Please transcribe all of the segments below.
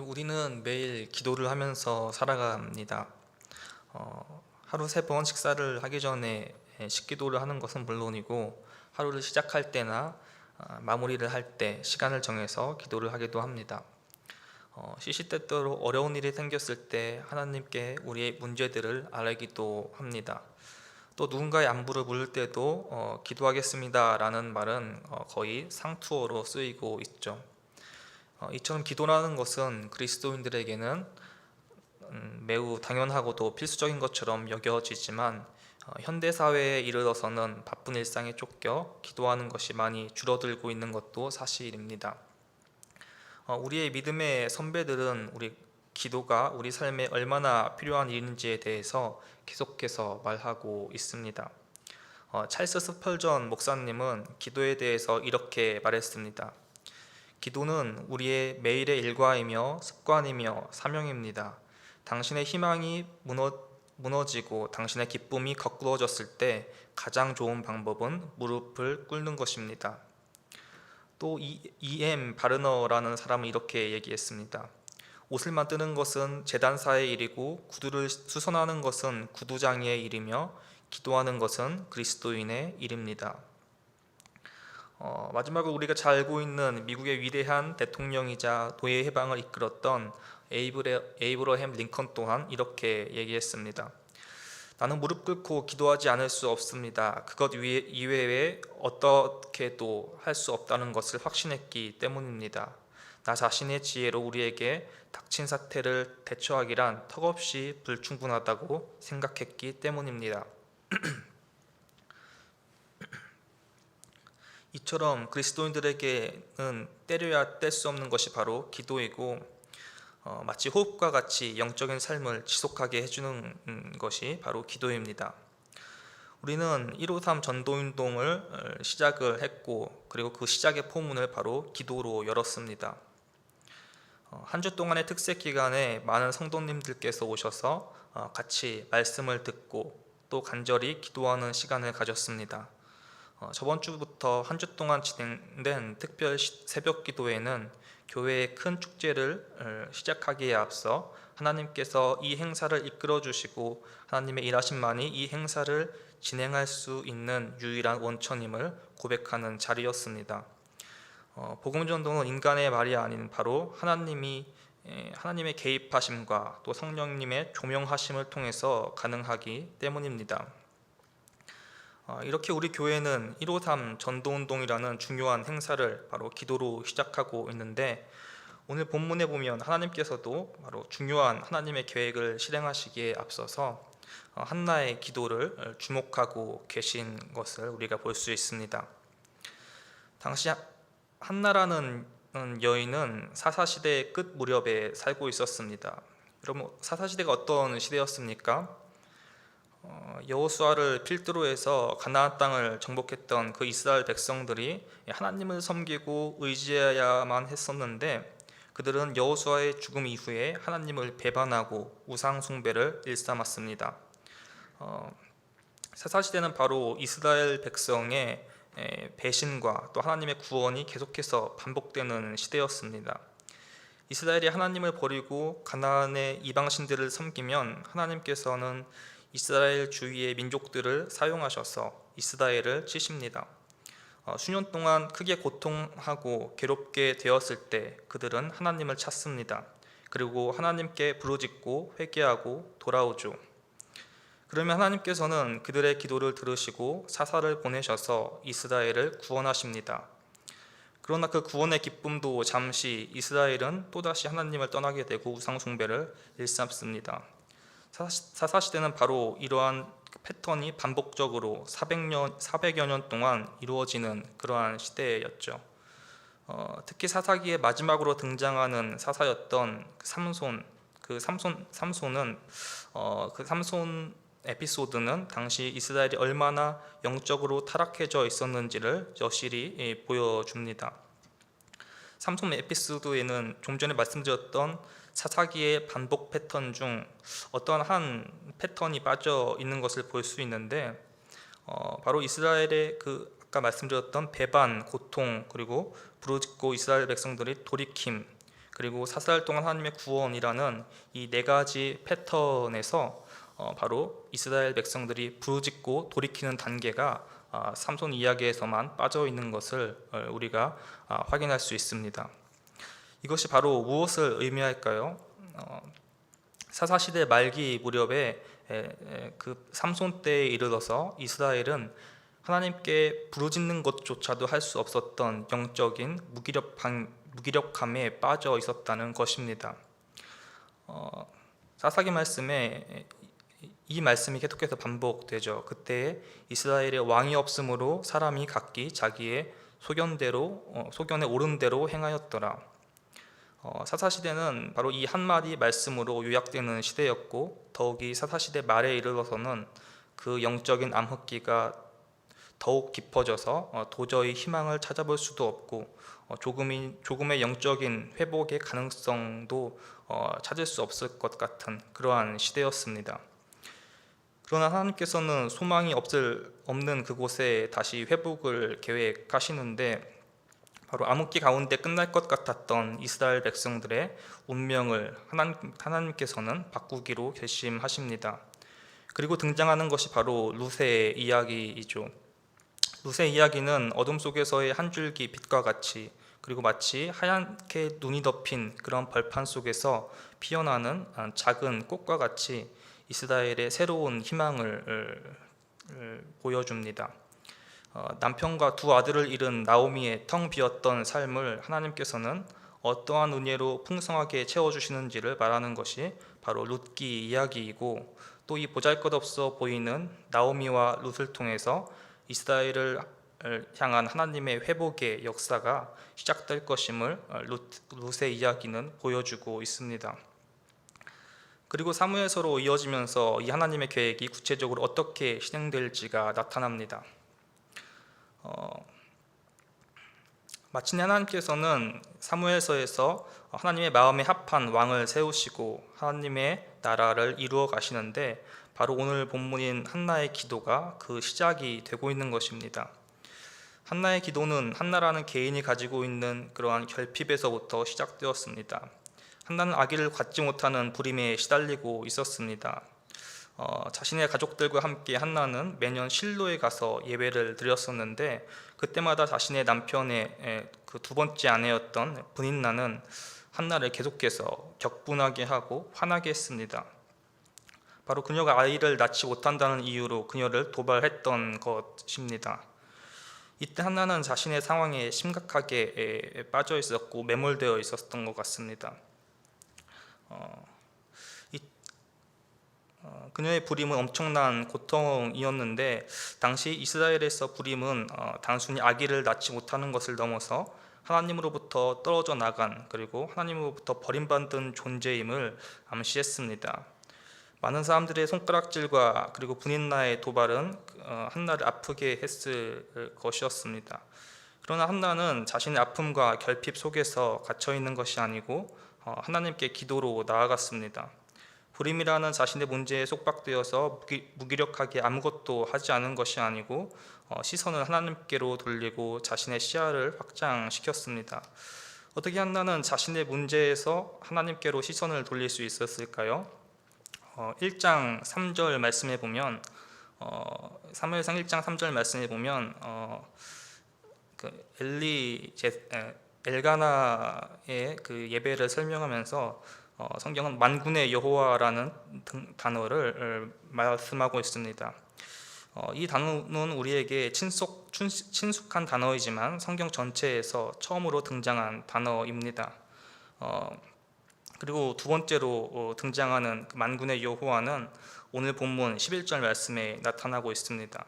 우리는 매일 기도를 하면서 살아갑니다. 하루 3번 식사를 하기 전에 식기도를 하는 것은 물론이고, 하루를 시작할 때나 마무리를 할 때 시간을 정해서 기도를 하기도 합니다. 시시때때로 어려운 일이 생겼을 때 하나님께 우리의 문제들을 아뢰기도 합니다. 또 누군가의 안부를 물을 때도 기도하겠습니다 라는 말은 거의 상투어로 쓰이고 있죠. 이처럼 기도라는 것은 그리스도인들에게는 매우 당연하고도 필수적인 것처럼 여겨지지만, 현대사회에 이르러서는 바쁜 일상에 쫓겨 기도하는 것이 많이 줄어들고 있는 것도 사실입니다. 우리의 믿음의 선배들은 기도가 우리 삶에 얼마나 필요한 일인지에 대해서 계속해서 말하고 있습니다. 찰스 스펄전 목사님은 기도에 대해서 이렇게 말했습니다. 기도는 우리의 매일의 일과이며 습관이며 사명입니다. 당신의 희망이 무너지고 당신의 기쁨이 거꾸러졌을 때 가장 좋은 방법은 무릎을 꿇는 것입니다. 또 E.M. 바르너라는 사람은 이렇게 얘기했습니다. 옷을 만드는 것은 제단사의 일이고 구두를 수선하는 것은 구두장이의 일이며 기도하는 것은 그리스도인의 일입니다. 마지막으로 우리가 잘 알고 있는 미국의 위대한 대통령이자 노예 해방을 이끌었던 에이브러햄 링컨 또한 이렇게 얘기했습니다. 나는 무릎 꿇고 기도하지 않을 수 없습니다. 그것 이외에 어떻게도 할 수 없다는 것을 확신했기 때문입니다. 나 자신의 지혜로 우리에게 닥친 사태를 대처하기란 턱없이 불충분하다고 생각했기 때문입니다. 이처럼 그리스도인들에게는 때려야 뗄 수 없는 것이 바로 기도이고, 마치 호흡과 같이 영적인 삶을 지속하게 해주는 것이 바로 기도입니다. 우리는 153 전도운동을 시작을 했고, 그리고 그 시작의 포문을 바로 기도로 열었습니다. 한 주 동안의 특색 기간에 많은 성도님들께서 오셔서 같이 말씀을 듣고 또 간절히 기도하는 시간을 가졌습니다. 저번 주부터 한 주 동안 진행된 특별 새벽 기도회는 교회의 큰 축제를 시작하기에 앞서 하나님께서 이 행사를 이끌어 주시고 하나님의 일하심만이 이 행사를 진행할 수 있는 유일한 원천임을 고백하는 자리였습니다. 복음 전도는 인간의 말이 아닌 바로 하나님의 개입하심과 또 성령님의 조명하심을 통해서 가능하기 때문입니다. 이렇게 우리 교회는 153 전도운동이라는 중요한 행사를 바로 기도로 시작하고 있는데, 오늘 본문에 보면 하나님께서도 바로 중요한 하나님의 계획을 실행하시기에 앞서서 한나의 기도를 주목하고 계신 것을 우리가 볼 수 있습니다. 당시 한나라는 여인은 사사시대의 끝 무렵에 살고 있었습니다. 여러분, 사사시대가 어떤 시대였습니까? 여호수아를 필두로 해서 가나안 땅을 정복했던 그 이스라엘 백성들이 하나님을 섬기고 의지해야만 했었는데, 그들은 여호수아의 죽음 이후에 하나님을 배반하고 우상 숭배를 일삼았습니다. 사사시대는 바로 이스라엘 백성의 배신과 또 하나님의 구원이 계속해서 반복되는 시대였습니다. 이스라엘이 하나님을 버리고 가나안의 이방신들을 섬기면 하나님께서는 이스라엘 주위의 민족들을 사용하셔서 이스라엘을 치십니다. 수년 동안 크게 고통하고 괴롭게 되었을 때 그들은 하나님을 찾습니다. 그리고 하나님께 부르짖고 회개하고 돌아오죠. 그러면 하나님께서는 그들의 기도를 들으시고 사사를 보내셔서 이스라엘을 구원하십니다. 그러나 그 구원의 기쁨도 잠시 이스라엘은 또다시 하나님을 떠나게 되고 우상 숭배를 일삼습니다. 사사시대는 바로 이러한 패턴이 반복적으로 400여 년 동안 이루어지는 그러한 시대였죠. 특히 사사기의 마지막으로 등장하는 사사였던 삼손은 그 삼손 에피소드는 당시 이스라엘이 얼마나 영적으로 타락해져 있었는지를 여실히 보여줍니다. 삼손 에피소드에는 좀 전에 말씀드렸던 사사기의 반복 패턴 중 어떠한 한 패턴이 빠져 있는 것을 볼 수 있는데, 바로 이스라엘의 아까 말씀드렸던 배반, 고통, 그리고 부르짖고 이스라엘 백성들이 돌이킴, 그리고 4살 동안 하나님의 구원이라는 이 네 가지 패턴에서 바로 이스라엘 백성들이 부르짖고 돌이키는 단계가 삼손 이야기에서만 빠져 있는 것을 우리가 확인할 수 있습니다. 이것이 바로 무엇을 의미할까요? 사사시대 말기 무렵에 그 삼손 때에 이르러서 이스라엘은 하나님께 부르짖는 것조차도 할 수 없었던 영적인 무기력함에 빠져 있었다는 것입니다. 사사기 말씀에 이 말씀이 계속해서 반복되죠. 그때 이스라엘의 왕이 없으므로 사람이 각기 자기의 소견에 옳은 대로 행하였더라. 사사시대는 바로 이 한마디 말씀으로 요약되는 시대였고, 더욱이 사사시대 말에 이르러서는 그 영적인 암흑기가 더욱 깊어져서 도저히 희망을 찾아볼 수도 없고 조금의 영적인 회복의 가능성도 찾을 수 없을 것 같은 그러한 시대였습니다. 그러나 하나님께서는 소망이 없는 그곳에 다시 회복을 계획하시는데, 바로 암흑기 가운데 끝날 것 같았던 이스라엘 백성들의 운명을 하나님께서는 바꾸기로 결심하십니다. 그리고 등장하는 것이 바로 룻의 이야기이죠. 룻의 이야기는 어둠 속에서의 한 줄기 빛과 같이, 그리고 마치 하얗게 눈이 덮인 그런 벌판 속에서 피어나는 작은 꽃과 같이 이스라엘의 새로운 희망을 보여줍니다. 남편과 두 아들을 잃은 나오미의 텅 비었던 삶을 하나님께서는 어떠한 은혜로 풍성하게 채워주시는지를 말하는 것이 바로 룻기 이야기이고, 또 이 보잘것없어 보이는 나오미와 룻을 통해서 이스라엘을 향한 하나님의 회복의 역사가 시작될 것임을 룻의 이야기는 보여주고 있습니다. 그리고 사무엘서로 이어지면서 이 하나님의 계획이 구체적으로 어떻게 실행될지가 나타납니다. 마침내 하나님께서는 사무엘서에서 하나님의 마음에 합한 왕을 세우시고 하나님의 나라를 이루어 가시는데, 바로 오늘 본문인 한나의 기도가 그 시작이 되고 있는 것입니다. 한나의 기도는 한나라는 개인이 가지고 있는 그러한 결핍에서부터 시작되었습니다. 한나는 아기를 갖지 못하는 부림에 시달리고 있었습니다. 자신의 가족들과 함께 한나는 매년 실로에 가서 예배를 드렸었는데, 그때마다 자신의 남편의 그 두 번째 아내였던 브닌나는 한나를 계속해서 격분하게 하고 화나게 했습니다. 바로 그녀가 아이를 낳지 못한다는 이유로 그녀를 도발했던 것입니다. 이때 한나는 자신의 상황에 심각하게 빠져 있었고 매몰되어 있었던 것 같습니다. 그녀의 부림은 엄청난 고통이었는데, 당시 이스라엘에서 부림은 단순히 아기를 낳지 못하는 것을 넘어서 하나님으로부터 떨어져 나간, 그리고 하나님으로부터 버림받은 존재임을 암시했습니다. 많은 사람들의 손가락질과 그리고 브닌나의 도발은 한나를 아프게 했을 것이었습니다. 그러나 한나는 자신의 아픔과 결핍 속에서 갇혀 있는 것이 아니고 하나님께 기도로 나아갔습니다. 불임이라는 자신의 문제에 속박되어서 무기력하게 아무것도 하지 않은 것이 아니고 시선을 하나님께로 돌리고 자신의 시야를 확장시켰습니다. 어떻게 한나는 자신의 문제에서 하나님께로 시선을 돌릴 수 있었을까요? 1장 3절 말씀에 보면 사무엘상 1장 3절 말씀에 보면 엘가나의 그 예배를 설명하면서 성경은 만군의 여호와라는 단어를 말씀하고 있습니다. 이 단어는 우리에게 친숙한 단어이지만 성경 전체에서 처음으로 등장한 단어입니다. 그리고 두 번째로 등장하는 그 만군의 여호와는 오늘 본문 11절 말씀에 나타나고 있습니다.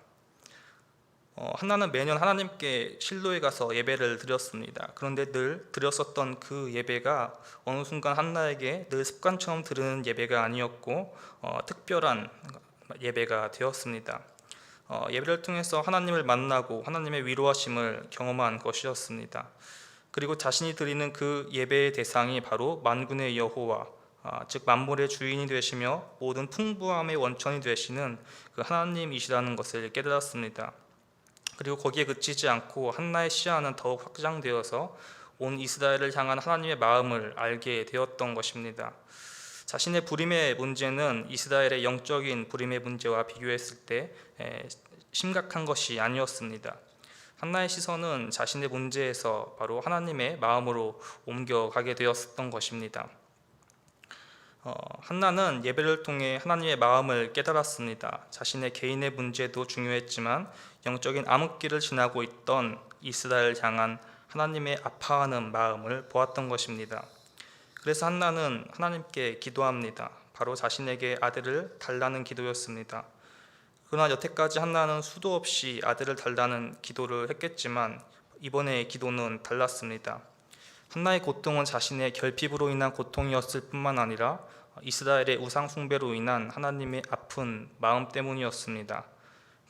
한나는 매년 하나님께 실로에 가서 예배를 드렸습니다. 그런데 늘 드렸었던 그 예배가 어느 순간 한나에게 늘 습관처럼 드리는 예배가 아니었고 특별한 예배가 되었습니다. 예배를 통해서 하나님을 만나고 하나님의 위로하심을 경험한 것이었습니다. 그리고 자신이 드리는 그 예배의 대상이 바로 만군의 여호와, 즉 만물의 주인이 되시며 모든 풍부함의 원천이 되시는 그 하나님이시라는 것을 깨달았습니다. 그리고 거기에 그치지 않고 한나의 시야는 더욱 확장되어서 온 이스라엘을 향한 하나님의 마음을 알게 되었던 것입니다. 자신의 부림의 문제는 이스라엘의 영적인 부림의 문제와 비교했을 때 심각한 것이 아니었습니다. 한나의 시선은 자신의 문제에서 바로 하나님의 마음으로 옮겨가게 되었던 것입니다. 한나는 예배를 통해 하나님의 마음을 깨달았습니다. 자신의 개인의 문제도 중요했지만 영적인 암흑기를 지나고 있던 이스라엘 향한 하나님의 아파하는 마음을 보았던 것입니다. 그래서 한나는 하나님께 기도합니다. 바로 자신에게 아들을 달라는 기도였습니다. 그러나 여태까지 한나는 수도 없이 아들을 달라는 기도를 했겠지만 이번의 기도는 달랐습니다. 한나의 고통은 자신의 결핍으로 인한 고통이었을 뿐만 아니라 이스라엘의 우상 숭배로 인한 하나님의 아픈 마음 때문이었습니다.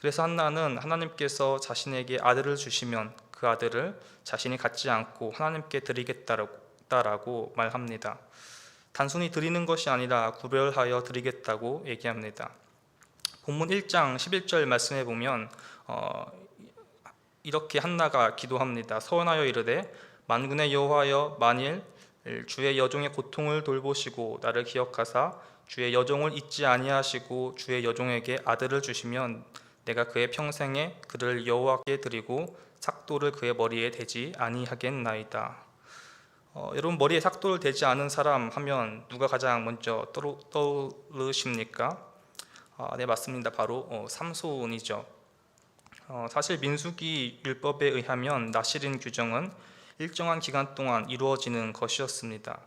그래서 한나는 하나님께서 자신에게 아들을 주시면 그 아들을 자신이 갖지 않고 하나님께 드리겠다라고 말합니다. 단순히 드리는 것이 아니라 구별하여 드리겠다고 얘기합니다. 본문 1장 11절 말씀에 보면 이렇게 한나가 기도합니다. 서원하여 이르되 만군의 여호와여, 만일 주의 여종의 고통을 돌보시고 나를 기억하사 주의 여종을 잊지 아니하시고 주의 여종에게 아들을 주시면 내가 그의 평생에 그를 여호와께 드리고 삭도를 그의 머리에 대지 아니하겠나이다. 여러분, 머리에 삭도를 대지 않은 사람 하면 누가 가장 먼저 떠오르십니까? 네, 맞습니다. 바로 삼손이죠. 사실 민수기 율법에 의하면 나실인 규정은 일정한 기간 동안 이루어지는 것이었습니다.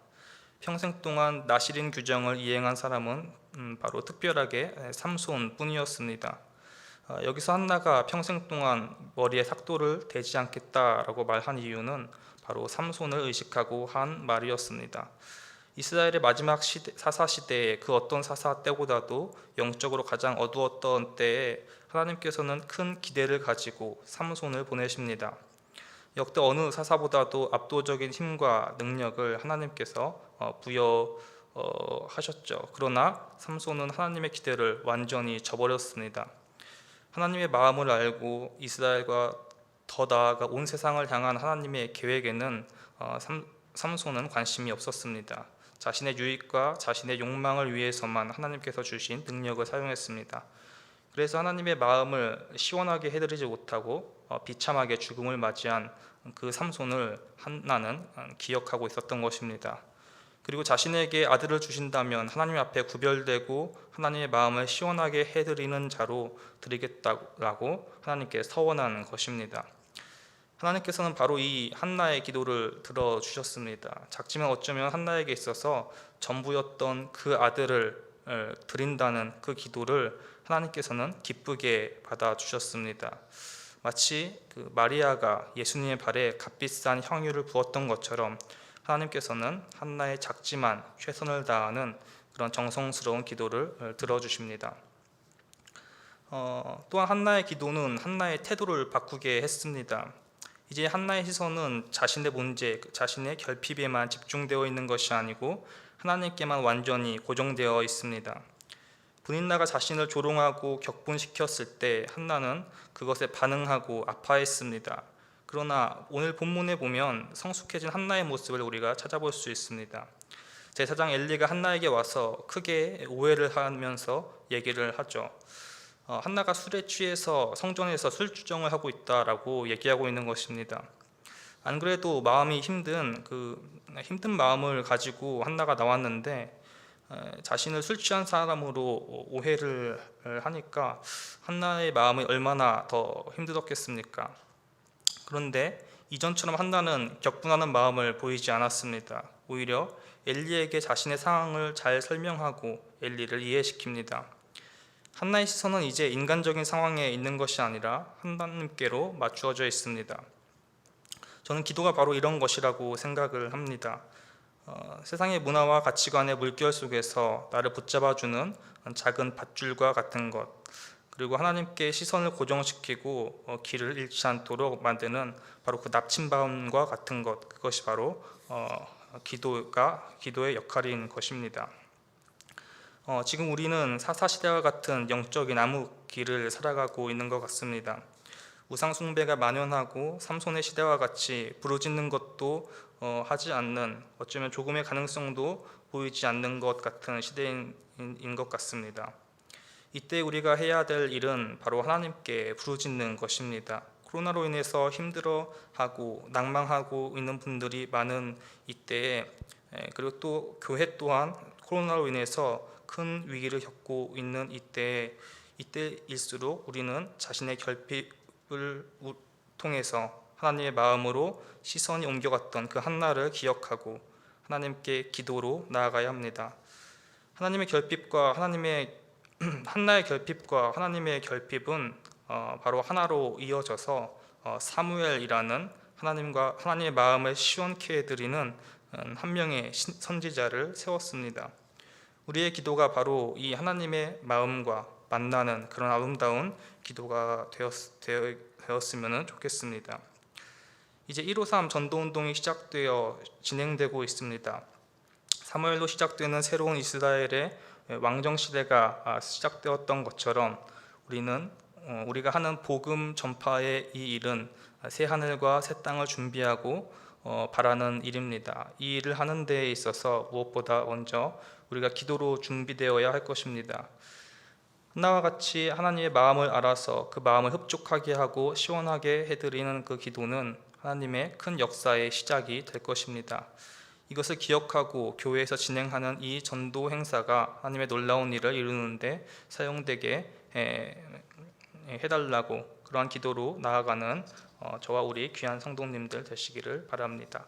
평생 동안 나실인 규정을 이행한 사람은 바로 특별하게 삼손뿐이었습니다. 여기서 한나가 평생 동안 머리에 삭도를 대지 않겠다라고 말한 이유는 바로 삼손을 의식하고 한 말이었습니다. 이스라엘의 마지막 사사 시대에 그 어떤 사사 때보다도 영적으로 가장 어두웠던 때에 하나님께서는 큰 기대를 가지고 삼손을 보내십니다. 역대 어느 사사보다도 압도적인 힘과 능력을 하나님께서 부여하셨죠. 그러나 삼손은 하나님의 기대를 완전히 저버렸습니다. 하나님의 마음을 알고 이스라엘과 더 나아가 온 세상을 향한 하나님의 계획에는 삼손은 관심이 없었습니다. 자신의 유익과 자신의 욕망을 위해서만 하나님께서 주신 능력을 사용했습니다. 그래서 하나님의 마음을 시원하게 해드리지 못하고 비참하게 죽음을 맞이한 그 삼손을 한나는 기억하고 있었던 것입니다. 그리고 자신에게 아들을 주신다면 하나님 앞에 구별되고 하나님의 마음을 시원하게 해드리는 자로 드리겠다고 하나님께 서원하는 것입니다. 하나님께서는 바로 이 한나의 기도를 들어주셨습니다. 작지만 어쩌면 한나에게 있어서 전부였던 그 아들을 드린다는 그 기도를 하나님께서는 기쁘게 받아주셨습니다. 마치 그 마리아가 예수님의 발에 값비싼 향유를 부었던 것처럼 하나님께서는 한나의 작지만 최선을 다하는 그런 정성스러운 기도를 들어주십니다. 또한 한나의 기도는 한나의 태도를 바꾸게 했습니다. 이제 한나의 시선은 자신의 문제, 자신의 결핍에만 집중되어 있는 것이 아니고 하나님께만 완전히 고정되어 있습니다. 분인나가 자신을 조롱하고 격분시켰을 때 한나는 그것에 반응하고 아파했습니다. 그러나 오늘 본문에 보면 성숙해진 한나의 모습을 우리가 찾아볼 수 있습니다. 제사장 엘리가 한나에게 와서 크게 오해를 하면서 얘기를 하죠. 한나가 술에 취해서 성전에서 술주정을 하고 있다라고 얘기하고 있는 것입니다. 안 그래도 마음이 힘든 마음을 가지고 한나가 나왔는데 자신을 술 취한 사람으로 오해를 하니까 한나의 마음이 얼마나 더 힘들었겠습니까? 그런데 이전처럼 한나는 격분하는 마음을 보이지 않았습니다. 오히려 엘리에게 자신의 상황을 잘 설명하고 엘리를 이해시킵니다. 한나의 시선은 이제 인간적인 상황에 있는 것이 아니라 하나님께로 맞추어져 있습니다. 저는 기도가 바로 이런 것이라고 생각을 합니다. 세상의 문화와 가치관의 물결 속에서 나를 붙잡아주는 작은 밧줄과 같은 것, 그리고 하나님께 시선을 고정시키고 길을 잃지 않도록 만드는 바로 그 나침반과 같은 것, 그것이 바로 기도의 역할인 것입니다. 지금 우리는 사사시대와 같은 영적인 암흑기를 살아가고 있는 것 같습니다. 우상 숭배가 만연하고 삼손의 시대와 같이 부르짖는 것도 하지 않는, 어쩌면 조금의 가능성도 보이지 않는 것 같은 시대인 것 같습니다. 이때 우리가 해야 될 일은 바로 하나님께 부르짖는 것입니다. 코로나로 인해서 힘들어하고 낭망하고 있는 분들이 많은 이때에, 그리고 또 교회 또한 코로나로 인해서 큰 위기를 겪고 있는 이때일수록 우리는 자신의 결핍을 통해서 하나님의 마음으로 시선이 옮겨갔던 그 한날을 기억하고 하나님께 기도로 나아가야 합니다. 하나님의 결핍과 한나의 결핍과 하나님의 결핍은 바로 하나로 이어져서 사무엘이라는 하나님의 마음을 시원케 해드리는 한 명의 선지자를 세웠습니다. 우리의 기도가 바로 이 하나님의 마음과 만나는 그런 아름다운 기도가 되었으면 좋겠습니다. 이제 153 전도운동이 시작되어 진행되고 있습니다. 사무엘로 시작되는 새로운 이스라엘의 왕정 시대가 시작되었던 것처럼 우리가 하는 복음 전파의 이 일은 새 하늘과 새 땅을 준비하고 바라는 일입니다. 이 일을 하는 데에 있어서 무엇보다 먼저 우리가 기도로 준비되어야 할 것입니다. 하나와 같이 하나님의 마음을 알아서 그 마음을 흡족하게 하고 시원하게 해드리는 그 기도는 하나님의 큰 역사의 시작이 될 것입니다. 이것을 기억하고 교회에서 진행하는 이 전도 행사가 하나님의 놀라운 일을 이루는데 사용되게 해달라고 그러한 기도로 나아가는 저와 우리 귀한 성도님들 되시기를 바랍니다.